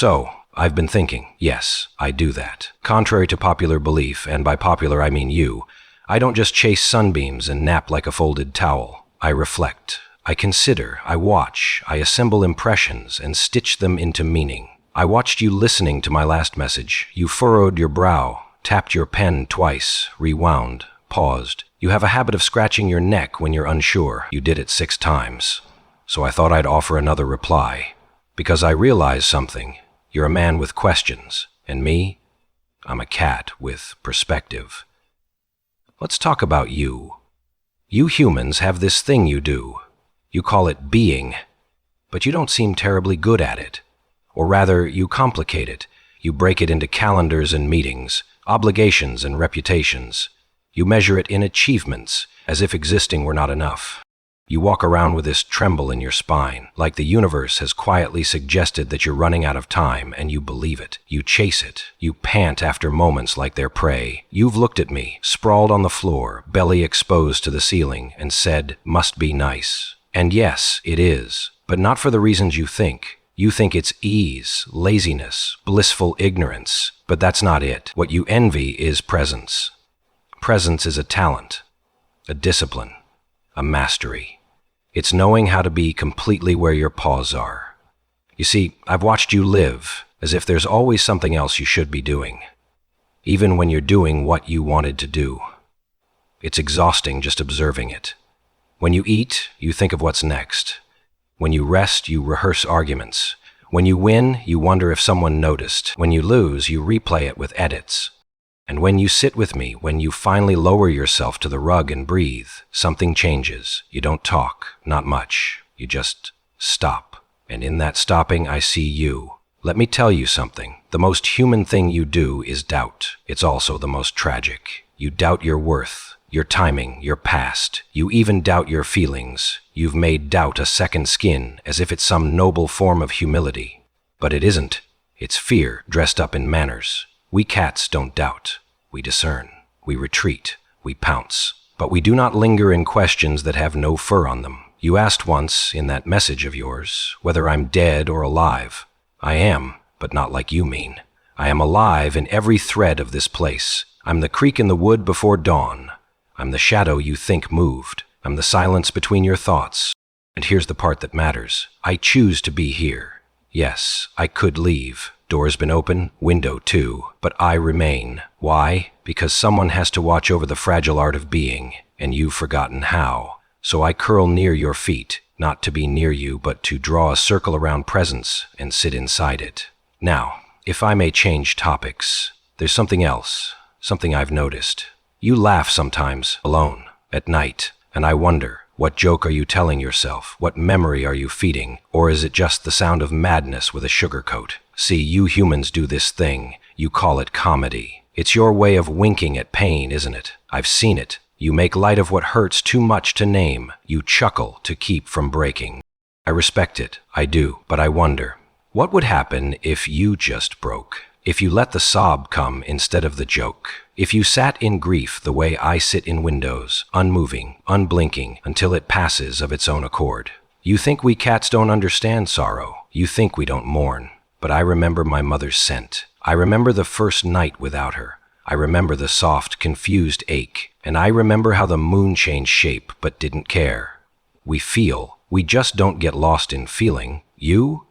So, I've been thinking, yes, I do that. Contrary to popular belief, and by popular I mean you, I don't just chase sunbeams and nap like a folded towel. I reflect. I consider. I watch. I assemble impressions and stitch them into meaning. I watched you listening to my last message. You furrowed your brow, tapped your pen twice, rewound, paused. You have a habit of scratching your neck when you're unsure. You did it 6 times. So I thought I'd offer another reply. Because I realize something. You're a man with questions. And me? I'm a cat with perspective. Let's talk about you. You humans have this thing you do. You call it being. But you don't seem terribly good at it. Or rather, you complicate it. You break it into calendars and meetings, obligations and reputations. You measure it in achievements, as if existing were not enough. You walk around with this tremble in your spine, like the universe has quietly suggested that you're running out of time, and you believe it. You chase it. You pant after moments like their prey. You've looked at me, sprawled on the floor, belly exposed to the ceiling, and said, "Must be nice." And yes, it is, but not for the reasons you think. You think it's ease, laziness, blissful ignorance, but that's not it. What you envy is presence. Presence is a talent, a discipline, a mastery. It's knowing how to be completely where your paws are. You see, I've watched you live, as if there's always something else you should be doing, even when you're doing what you wanted to do. It's exhausting just observing it. When you eat, you think of what's next. When you rest, you rehearse arguments. When you win, you wonder if someone noticed. When you lose, you replay it with edits. And when you sit with me, when you finally lower yourself to the rug and breathe, something changes. You don't talk, not much. You just stop. And in that stopping, I see you. Let me tell you something. The most human thing you do is doubt. It's also the most tragic. You doubt your worth, your timing, your past. You even doubt your feelings. You've made doubt a second skin, as if it's some noble form of humility. But it isn't. It's fear dressed up in manners. We cats don't doubt. We discern. We retreat. We pounce. But we do not linger in questions that have no fur on them. You asked once, in that message of yours, whether I'm dead or alive. I am, but not like you mean. I am alive in every thread of this place. I'm the creek in the wood before dawn. I'm the shadow you think moved. I'm the silence between your thoughts. And here's the part that matters. I choose to be here. Yes, I could leave. Door's been open, window too, but I remain. Why? Because someone has to watch over the fragile art of being, and you've forgotten how. So I curl near your feet, not to be near you, but to draw a circle around presence and sit inside it. Now, if I may change topics, there's something else, something I've noticed. You laugh sometimes, alone, at night, and I wonder, what joke are you telling yourself? What memory are you feeding? Or is it just the sound of madness with a sugar coat? See, you humans do this thing. You call it comedy. It's your way of winking at pain, isn't it? I've seen it. You make light of what hurts too much to name. You chuckle to keep from breaking. I respect it. I do. But I wonder, what would happen if you just broke? If you let the sob come instead of the joke? If you sat in grief the way I sit in windows, unmoving, unblinking, until it passes of its own accord? You think we cats don't understand sorrow. You think we don't mourn. But I remember my mother's scent. I remember the first night without her. I remember the soft, confused ache. And I remember how the moon changed shape but didn't care. We feel. We just don't get lost in feeling. You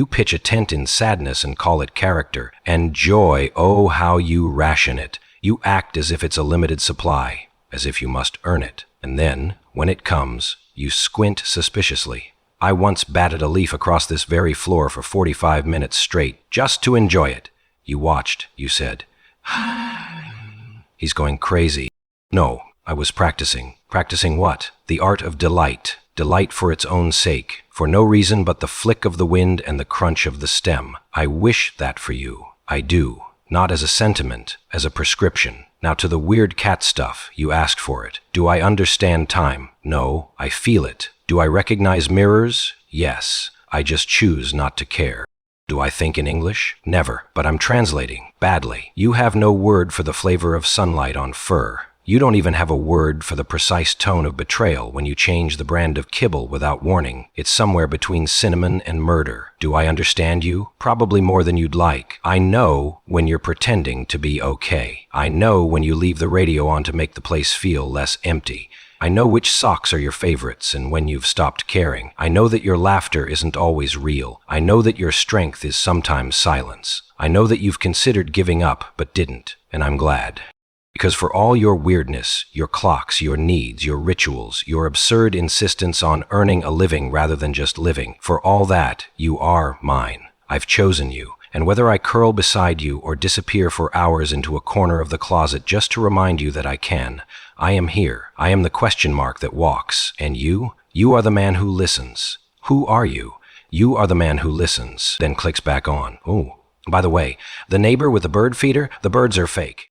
pitch a tent in sadness and call it character. And joy, oh, how you ration it. You act as if it's a limited supply, as if you must earn it. And then, when it comes, you squint suspiciously. I once batted a leaf across this very floor for 45 minutes straight, just to enjoy it. You watched, you said. He's going crazy. No, I was practicing. Practicing what? The art of delight. Delight for its own sake, for no reason but the flick of the wind and the crunch of the stem. I wish that for you. I do. Not as a sentiment, as a prescription. Now to the weird cat stuff, you asked for it. Do I understand time? No, I feel it. Do I recognize mirrors? Yes. I just choose not to care. Do I think in English? Never, but I'm translating, badly. You have no word for the flavor of sunlight on fur. You don't even have a word for the precise tone of betrayal when you change the brand of kibble without warning. It's somewhere between cinnamon and murder. Do I understand you? Probably more than you'd like. I know when you're pretending to be okay. I know when you leave the radio on to make the place feel less empty. I know which socks are your favorites and when you've stopped caring. I know that your laughter isn't always real. I know that your strength is sometimes silence. I know that you've considered giving up but didn't, and I'm glad. Because for all your weirdness, your clocks, your needs, your rituals, your absurd insistence on earning a living rather than just living, for all that, you are mine. I've chosen you. And whether I curl beside you or disappear for hours into a corner of the closet just to remind you that I can, I am here. I am the question mark that walks. And you? You are the man who listens. Who are you? You are the man who listens, then clicks back on. Oh, by the way, the neighbor with the bird feeder, the birds are fake.